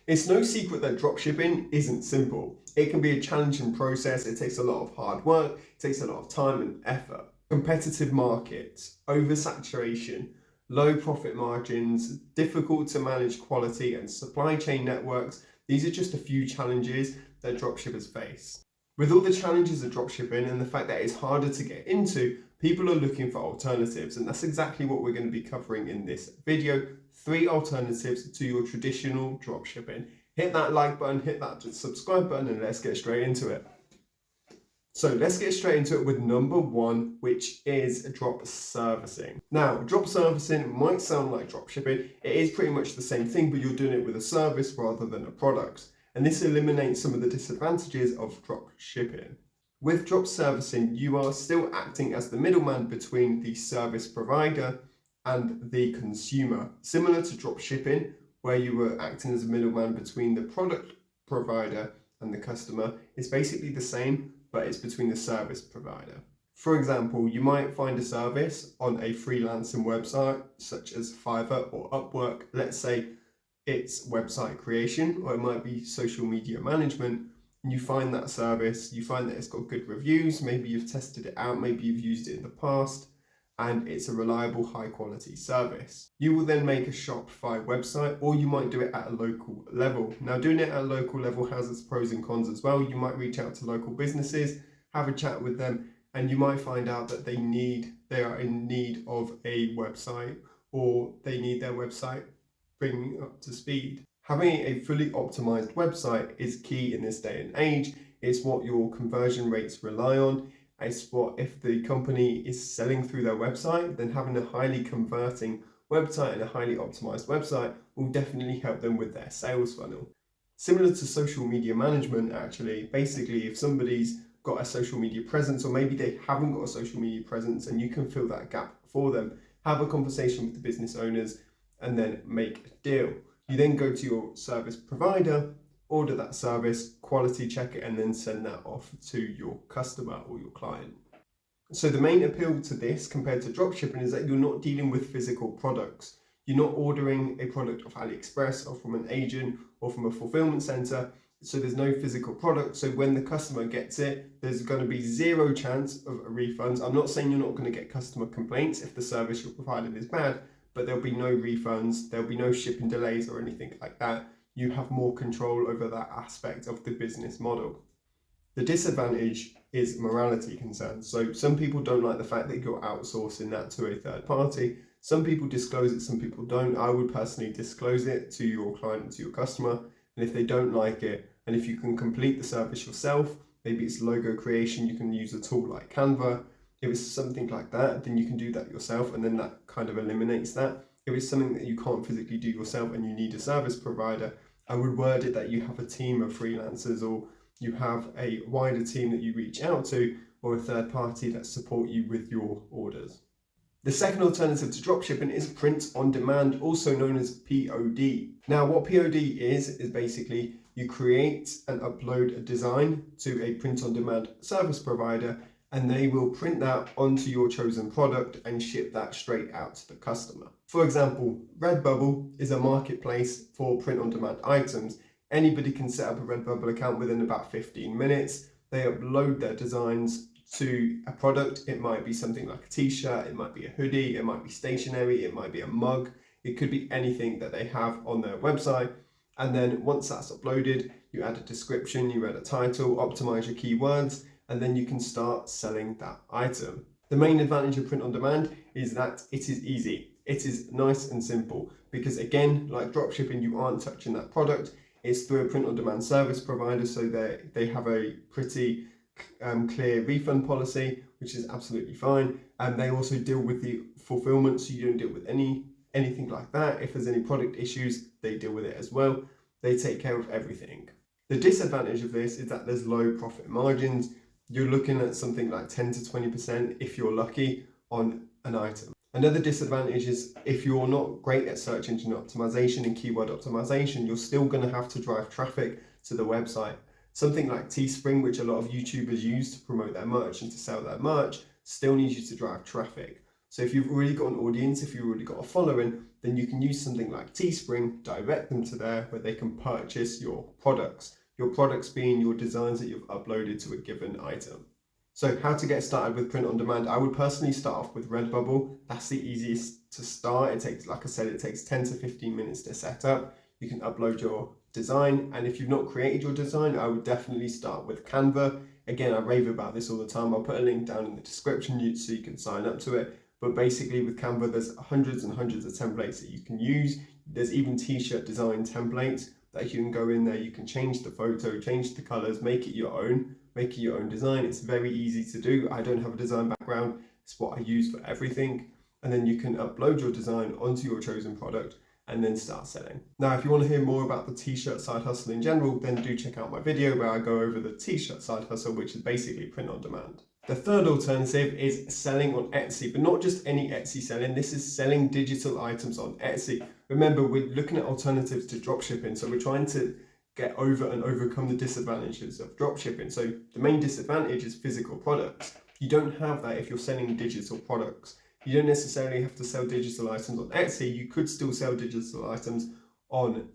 It's no secret that dropshipping isn't simple. It can be a challenging process, it takes a lot of hard work, it takes a lot of time and effort. Competitive markets, oversaturation, low profit margins, difficult to manage quality and supply chain networks, these are just a few challenges that dropshippers face. With all the challenges of dropshipping and the fact that it's harder to get into, people are looking for alternatives, and that's exactly what we're going to be covering in this video. 3 alternatives to your traditional dropshipping. Hit that like button, hit that subscribe button, and let's get straight into it. So let's get straight into it with number 1, which is drop servicing. Now, drop servicing might sound like dropshipping. It is pretty much the same thing, but you're doing it with a service rather than a product. And this eliminates some of the disadvantages of drop shipping. With drop servicing, you are still acting as the middleman between the service provider and the consumer. Similar to drop shipping, where you were acting as a middleman between the product provider and the customer, it's basically the same, but it's between the service provider. For example, you might find a service on a freelancing website such as Fiverr or Upwork. Let's say it's website creation, or it might be social media management, and you find that service, you find that it's got good reviews, maybe you've tested it out, maybe you've used it in the past, and it's a reliable, high quality service. You will then make a Shopify website, or you might do it at a local level. Now, doing it at a local level has its pros and cons as well. You might reach out to local businesses, have a chat with them, and you might find out that they are in need of a website, or they need their website bringing up to speed. Having a fully optimized website is key in this day and age. It's what your conversion rates rely on. It's what, if the company is selling through their website, then having a highly converting website and a highly optimized website will definitely help them with their sales funnel. Similar to social media management, actually, basically, if somebody's got a social media presence, or maybe they haven't got a social media presence and you can fill that gap for them, have a conversation with the business owners and then make a deal. You then go to your service provider, order that service, quality check it, and then send that off to your customer or your client. So the main appeal to this compared to dropshipping is that you're not dealing with physical products. You're not ordering a product off AliExpress or from an agent or from a fulfillment center. So there's no physical product. So when the customer gets it, there's going to be 0 chance of refunds. I'm not saying you're not going to get customer complaints if the service you're providing is bad, but there'll be no refunds, there'll be no shipping delays or anything like that. You have more control over that aspect of the business model. The disadvantage is morality concerns. So some people don't like the fact that you're outsourcing that to a third party. Some people disclose it, some people don't. I would personally disclose it to your client and to your customer. And if they don't like it, and if you can complete the service yourself, maybe it's logo creation, you can use a tool like Canva. If it's something like that, then you can do that yourself, and then that kind of eliminates that. If it's something that you can't physically do yourself and you need a service provider, I would word it that you have a team of freelancers, or you have a wider team that you reach out to, or a third party that support you with your orders. The second alternative to dropshipping is print on demand, also known as POD. Now, what POD is basically you create and upload a design to a print on demand service provider, and they will print that onto your chosen product and ship that straight out to the customer. For example, Redbubble is a marketplace for print on demand items. Anybody can set up a Redbubble account within about 15 minutes. They upload their designs to a product. It might be something like a t-shirt, it might be a hoodie, it might be stationery, it might be a mug. It could be anything that they have on their website. And then once that's uploaded, you add a description, you add a title, optimize your keywords, and then you can start selling that item. The main advantage of print on demand is that it is easy. It is nice and simple, because again, like dropshipping, you aren't touching that product. It's through a print on demand service provider, so they have a pretty clear refund policy, which is absolutely fine. And they also deal with the fulfillment, so you don't deal with anything like that. If there's any product issues, they deal with it as well. They take care of everything. The disadvantage of this is that there's low profit margins. You're looking at something like 10 to 20% if you're lucky on an item. Another disadvantage is if you're not great at search engine optimization and keyword optimization, you're still going to have to drive traffic to the website. Something like Teespring, which a lot of YouTubers use to promote their merch and to sell their merch, still needs you to drive traffic. So if you've already got an audience, if you've already got a following, then you can use something like Teespring, direct them to there where they can purchase your products. Your products being your designs that you've uploaded to a given item. So how to get started with print on demand? I would personally start off with Redbubble. That's the easiest to start. It takes, like I said, it takes 10 to 15 minutes to set up. You can upload your design, and if you've not created your design, I would definitely start with Canva. Again, I rave about this all the time. I'll put a link down in the description so you can sign up to it. But basically with Canva, there's hundreds and hundreds of templates that you can use. There's even t-shirt design templates that you can go in there. You can change the photo, change the colors, make it your own design. It's very easy to do. I don't have a design background. It's what I use for everything. And then you can upload your design onto your chosen product and then start selling. Now, if you want to hear more about the t-shirt side hustle in general, then do check out my video where I go over the t-shirt side hustle, which is basically print on demand. The third alternative is selling on Etsy, but not just any Etsy selling. This is selling digital items on Etsy. Remember, we're looking at alternatives to dropshipping, so we're trying to get over and overcome the disadvantages of dropshipping. So the main disadvantage is physical products. You don't have that if you're selling digital products. You don't necessarily have to sell digital items on Etsy. You could still sell digital items on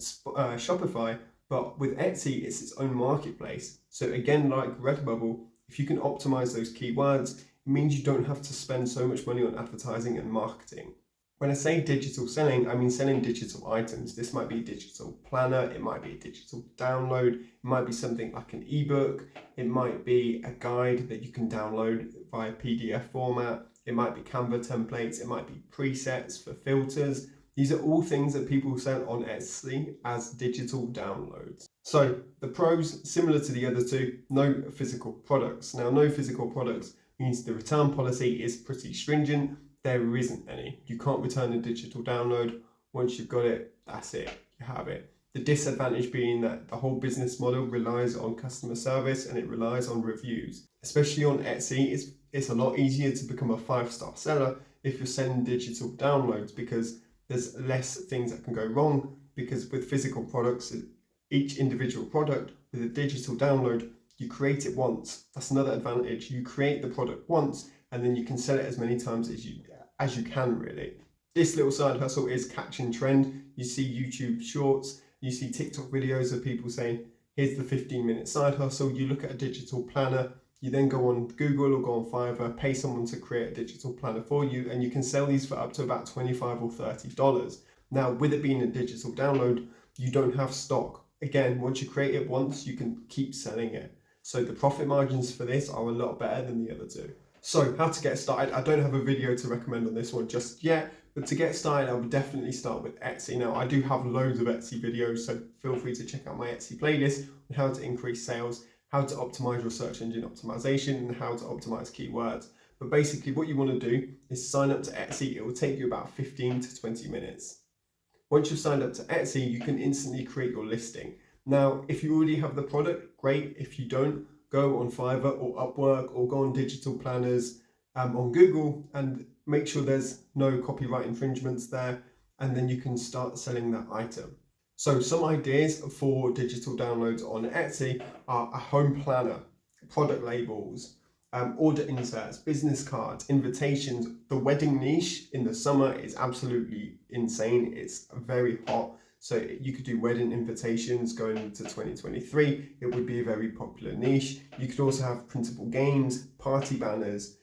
Shopify, but with Etsy, it's its own marketplace. So again, like Redbubble, if you can optimize those keywords, it means you don't have to spend so much money on advertising and marketing. When I say digital selling, I mean selling digital items. This might be a digital planner, it might be a digital download, it might be something like an ebook, it might be a guide that you can download via PDF format, it might be Canva templates, it might be presets for filters. These are all things that people sell on Etsy as digital downloads. So the pros, similar to the other two, no physical products. Now, no physical products means the return policy is pretty stringent. There isn't any. You can't return a digital download. Once you've got it, that's it. You have it. The disadvantage being that the whole business model relies on customer service and it relies on reviews. Especially on Etsy, it's a lot easier to become a 5-star seller if you're selling digital downloads because there's less things that can go wrong, because with physical products, each individual product, with a digital download, you create it once. That's another advantage. You create the product once and then you can sell it as many times as you can, really. This little side hustle is catching trend. You see YouTube shorts, you see TikTok videos of people saying, here's the 15-minute side hustle. You look at a digital planner, you then go on Google or go on Fiverr, pay someone to create a digital planner for you, and you can sell these for up to about $25 or $30. Now, with it being a digital download, you don't have stock. Again, once you create it once, you can keep selling it. So the profit margins for this are a lot better than the other two. So how to get started? I don't have a video to recommend on this one just yet, but to get started, I would definitely start with Etsy. Now, I do have loads of Etsy videos, so feel free to check out my Etsy playlist on how to increase sales, how to optimize your search engine optimization, and how to optimize keywords. But basically what you want to do is sign up to Etsy. It will take you about 15 to 20 minutes. Once you've signed up to Etsy, you can instantly create your listing. Now, if you already have the product, great. If you don't, go on Fiverr or Upwork or go on digital planners on Google and make sure there's no copyright infringements there, and then you can start selling that item. So some ideas for digital downloads on Etsy are a home planner, product labels, order inserts, business cards, invitations. The wedding niche in the summer is absolutely insane. It's very hot. So you could do wedding invitations going into 2023. It would be a very popular niche. You could also have printable games, party banners.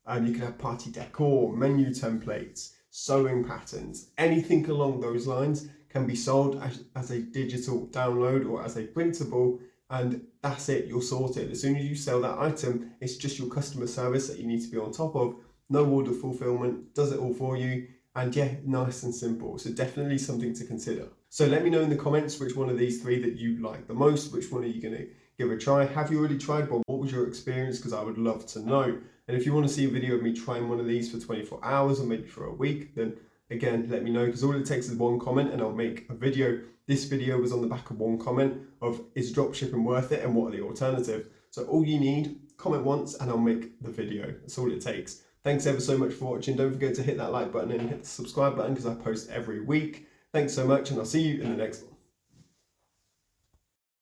You could have party decor, menu templates, sewing patterns. Anything along those lines can be sold as a digital download or as a printable, and that's it, you're sorted. As soon as you sell that item, it's just your customer service that you need to be on top of. No order fulfillment, does it all for you, and yeah, nice and simple. So definitely something to consider. So let me know in the comments which one of these three that you like the most, which one are you going to give a try. Have you already tried one? What was your experience? Because I would love to know. And if you want to see a video of me trying one of these for 24 hours or maybe for a week, then again, let me know, because all it takes is one comment and I'll make a video. This video was on the back of one comment of, is dropshipping worth it and what are the alternatives? So all you need, comment once and I'll make the video. That's all it takes. Thanks ever so much for watching. Don't forget to hit that like button and hit the subscribe button because I post every week. Thanks so much and I'll see you in the next one.